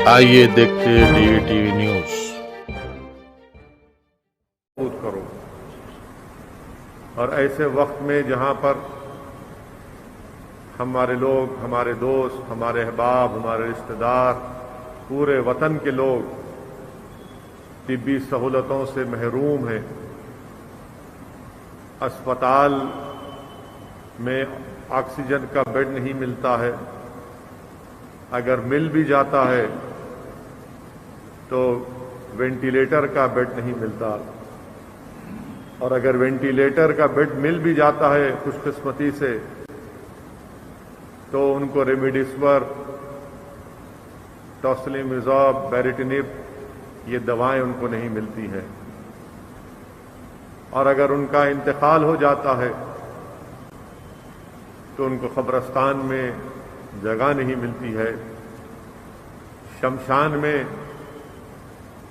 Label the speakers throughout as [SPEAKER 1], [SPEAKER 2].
[SPEAKER 1] आइए देखते हैं DVTV न्यूज।
[SPEAKER 2] करो और ऐसे वक्त में जहां पर हमारे लोग, हमारे दोस्त, हमारे अहबाब, हमारे रिश्तेदार, पूरे वतन के लोग तिब्बी सहूलतों से महरूम हैं, अस्पताल में ऑक्सीजन का बेड नहीं मिलता है, अगर मिल भी जाता है तो वेंटिलेटर का बेड नहीं मिलता, और अगर वेंटिलेटर का बेड मिल भी जाता है खुशकिस्मती से तो उनको रेमडेसिविर, टोसिलिमेज़ाब, बेरेटिनिब ये दवाएं उनको नहीं मिलती हैं, और अगर उनका इंतकाल हो जाता है तो उनको कब्रिस्तान में जगह नहीं मिलती है, शमशान में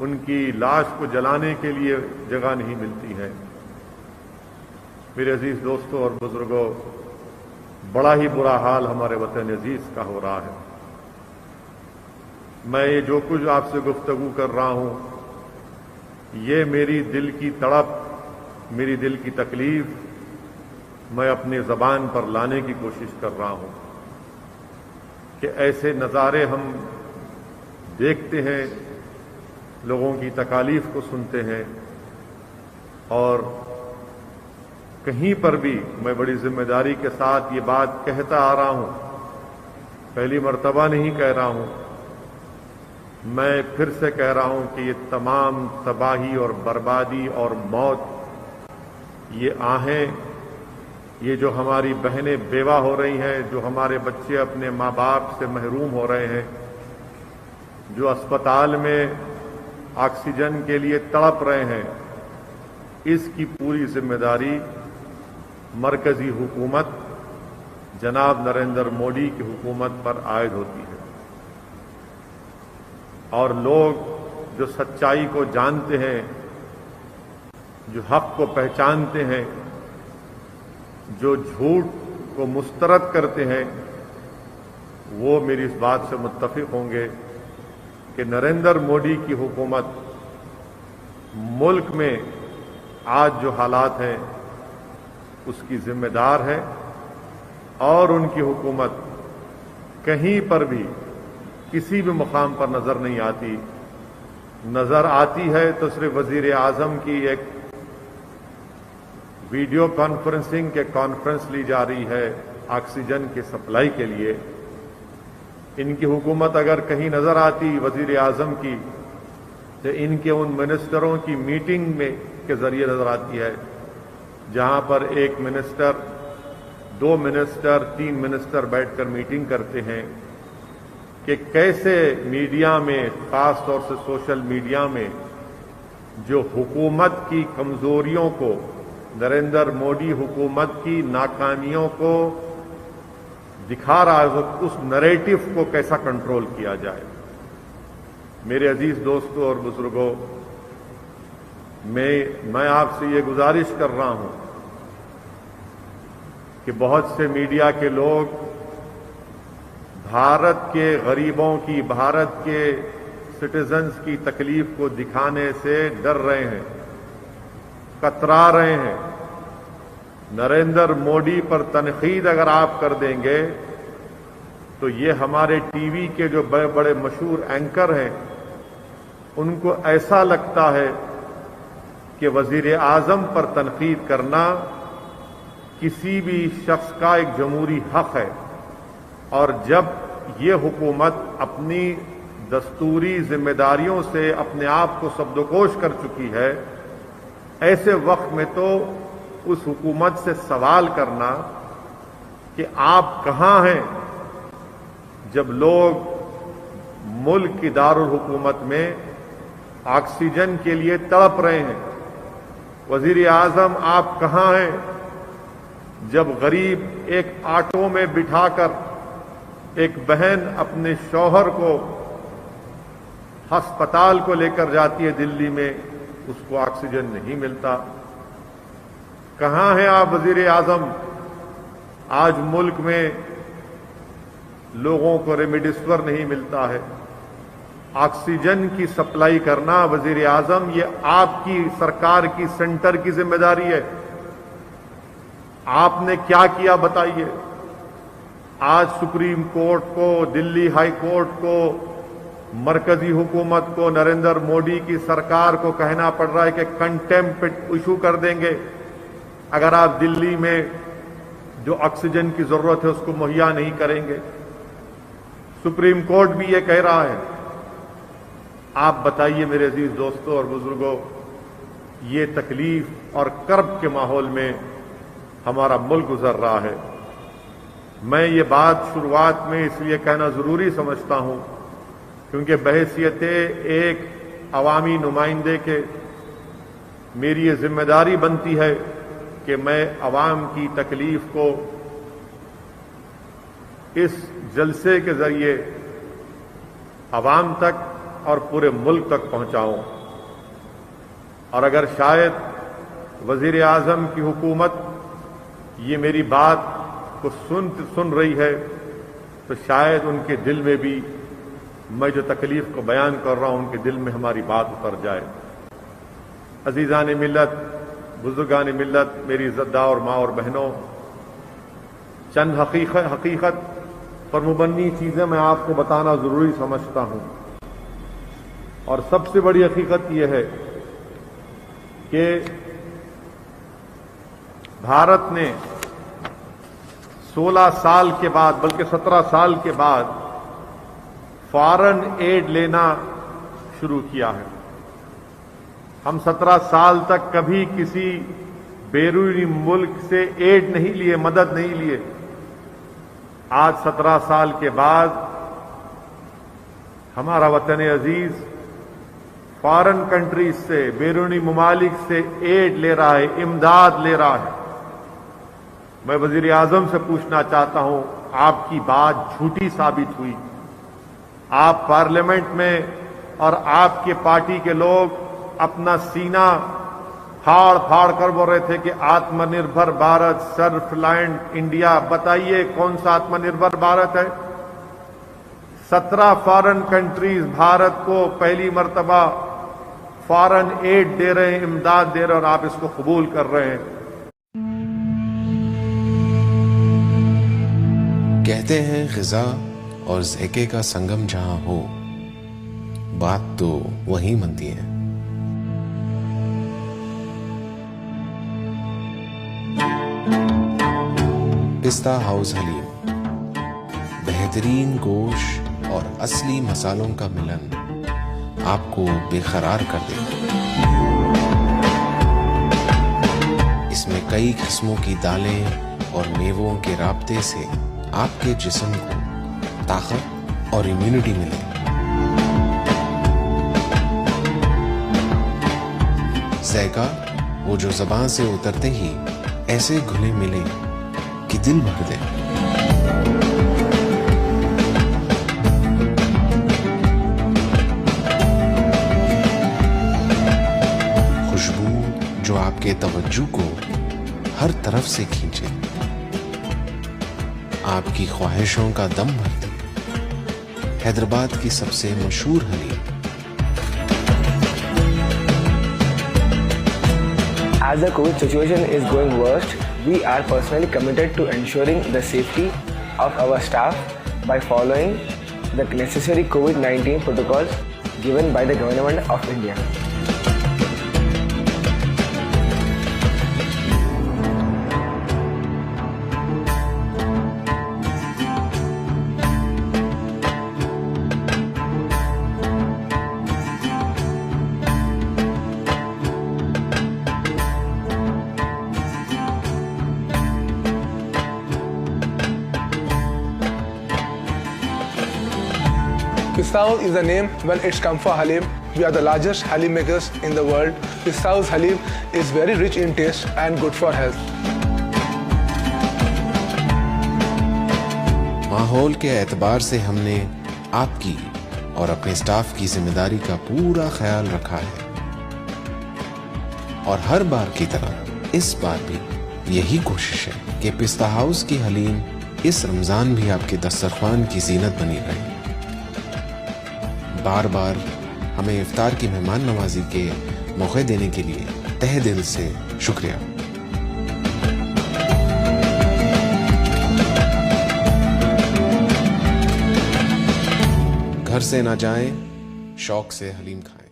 [SPEAKER 2] उनकी लाश को जलाने के लिए जगह नहीं मिलती है। मेरे अजीज दोस्तों और बुजुर्गों, बड़ा ही बुरा हाल हमारे वतन अजीज का हो रहा है। मैं ये जो कुछ आपसे गुफ्तगू कर रहा हूं, ये मेरी दिल की तड़प, मेरी दिल की तकलीफ मैं अपनी ज़बान पर लाने की कोशिश कर रहा हूं कि ऐसे नज़ारे हम देखते हैं, लोगों की तकालीफ को सुनते हैं, और कहीं पर भी मैं बड़ी जिम्मेदारी के साथ ये बात कहता आ रहा हूं, पहली मर्तबा नहीं कह रहा हूं, मैं फिर से कह रहा हूं कि ये तमाम तबाही और बर्बादी और मौत, ये आहें, ये जो हमारी बहनें बेवा हो रही हैं, जो हमारे बच्चे अपने माँ बाप से महरूम हो रहे हैं, जो अस्पताल में ऑक्सीजन के लिए तड़प रहे हैं, इसकी पूरी जिम्मेदारी मरकजी हुकूमत जनाब नरेंद्र मोदी की हुकूमत पर आयद होती है। और लोग जो सच्चाई को जानते हैं, जो हक को पहचानते हैं, जो झूठ को मुस्तरद करते हैं, वो मेरी इस बात से मुत्तफिक होंगे कि नरेंद्र मोदी की हुकूमत मुल्क में आज जो हालात हैं उसकी जिम्मेदार है, और उनकी हुकूमत कहीं पर भी किसी भी मुकाम पर नजर नहीं आती। नजर आती है तो सिर्फ वजीर आजम की एक वीडियो कॉन्फ्रेंसिंग के कॉन्फ्रेंस ली जा रही है ऑक्सीजन की सप्लाई के लिए। इनकी हुकूमत अगर कहीं नजर आती वजीर आजम की, तो इनके उन मिनिस्टरों की मीटिंग में के जरिए नजर आती है, जहां पर एक मिनिस्टर, 2 मिनिस्टर, 3 मिनिस्टर बैठकर मीटिंग करते हैं कि कैसे मीडिया में, खास तौर से सोशल मीडिया में, जो हुकूमत की कमजोरियों को, नरेंद्र मोदी हुकूमत की नाकामियों को दिखा रहा है, उस नैरेटिव को कैसा कंट्रोल किया जाए। मेरे अजीज दोस्तों और बुजुर्गों, मैं आपसे ये गुजारिश कर रहा हूं कि बहुत से मीडिया के लोग भारत के गरीबों की, भारत के सिटीजन्स की तकलीफ को दिखाने से डर रहे हैं, कतरा रहे हैं। नरेंद्र मोदी पर तनकीद अगर आप कर देंगे तो ये हमारे टीवी के जो बड़े बड़े मशहूर एंकर हैं, उनको ऐसा लगता है कि वजीर आजम पर तनकीद करना किसी भी शख्स का एक जमहूरी हक है, और जब ये हुकूमत अपनी दस्तूरी जिम्मेदारियों से अपने आप को शब्दकोश कर चुकी है, ऐसे वक्त में तो उस हुकूमत से सवाल करना कि आप कहां हैं जब लोग मुल्क की दारुल हुकूमत में ऑक्सीजन के लिए तड़प रहे हैं। वजीर आजम आप कहां हैं जब गरीब एक ऑटो में बिठाकर एक बहन अपने शौहर को अस्पताल को लेकर जाती है दिल्ली में, उसको ऑक्सीजन नहीं मिलता। कहां हैं आप वजीर आजम? आज मुल्क में लोगों को रेमडेसिविर नहीं मिलता है, ऑक्सीजन की सप्लाई करना वजीर आजम, ये आपकी सरकार की, सेंटर की जिम्मेदारी है। आपने क्या किया बताइए। आज सुप्रीम कोर्ट को, दिल्ली हाई कोर्ट को, मरकजी हुकूमत को, नरेंद्र मोदी की सरकार को कहना पड़ रहा है कि कंटेम्प्ट इशू कर देंगे अगर आप दिल्ली में जो ऑक्सीजन की जरूरत है उसको मुहैया नहीं करेंगे। सुप्रीम कोर्ट भी ये कह रहा है। आप बताइए मेरे अजीज दोस्तों और बुजुर्गों, ये तकलीफ और कर्ब के माहौल में हमारा मुल्क गुजर रहा है। मैं ये बात शुरुआत में इसलिए कहना जरूरी समझता हूं क्योंकि बहैसियत एक अवामी नुमाइंदे के मेरी ये जिम्मेदारी बनती है कि मैं अवाम की तकलीफ को इस जलसे के जरिए अवाम तक और पूरे मुल्क तक पहुंचाऊं। और अगर शायद वजीर आजम की हुकूमत ये मेरी बात को सुन रही है तो शायद उनके दिल में भी मैं जो तकलीफ को बयान कर रहा हूं उनके दिल में हमारी बात उतर जाए। अजीजान मिल्लत, बुजुर्गान मिल्लत, मेरी इज्जतदार माँ और बहनों, चंद हकीकत पर मुबन्नी चीजें मैं आपको बताना जरूरी समझता हूं। और सबसे बड़ी हकीकत यह है कि भारत ने 16 साल के बाद, बल्कि 17 साल के बाद फॉरेन एड लेना शुरू किया है। हम 17 साल तक कभी किसी बैरूनी मुल्क से एड नहीं लिए, मदद नहीं लिए। आज 17 साल के बाद हमारा वतन अजीज फॉरेन कंट्रीज से, बैरूनी ममालिक से एड ले रहा है, इमदाद ले रहा है। मैं वजीर आजम से पूछना चाहता हूं, आपकी बात झूठी साबित हुई। आप पार्लियामेंट में और आपके पार्टी के लोग अपना सीना फाड़ फाड़ कर बोल रहे थे कि आत्मनिर्भर भारत, सेल्फ रिलायंट इंडिया। बताइए कौन सा आत्मनिर्भर भारत है? 17 फॉरेन कंट्रीज भारत को पहली मर्तबा फॉरेन एड दे रहे हैं, इमदाद दे रहे हैं, और आप इसको कबूल कर रहे हैं।
[SPEAKER 3] कहते हैं ग़िज़ा और ज़ैक़े का संगम जहां हो, बात तो वहीं बनती है। पिस्ता हाउस हलीम, बेहतरीन गोश्त और असली मसालों का मिलन आपको बेकरार कर देगा। इसमें कई किस्मों की दालें और मेवों के राब्ते से आपके जिस्म को ताकत और इम्यूनिटी मिले। ज़ैक़ा, वो जो ज़बान से उतरते ही ऐसे घुले मिले कि दिल भर दे। खुशबू जो आपके तवज्जो को हर तरफ से खींचे, आपकी ख्वाहिशों का दम भरती। हैदराबाद की सबसे मशहूर haleem.
[SPEAKER 4] As the COVID situation is going worst, we are personally committed to ensuring the safety of our staff by following the necessary COVID-19 protocols given by the Government of India.
[SPEAKER 5] Pista House is the name, well, it's come for Halim. We are the largest Halim makers in the world. Pista House Halim is very rich in taste and good for health.
[SPEAKER 3] माहौल के एतबार से हमने आपकी और अपने staff की जिम्मेदारी का पूरा ख्याल रखा है। और हर बार की तरह इस बार भी यही कोशिश है कि पिस्ता हाउस की हलीम इस रमज़ान भी आपके दस्तरख्वान की जीनत बनी रहे। بار بار ہمیں افطار کی مہمان نوازی کے موقع دینے کے لیے تہ دل سے شکریہ. گھر سے نہ جائیں، شوق سے حلیم کھائیں.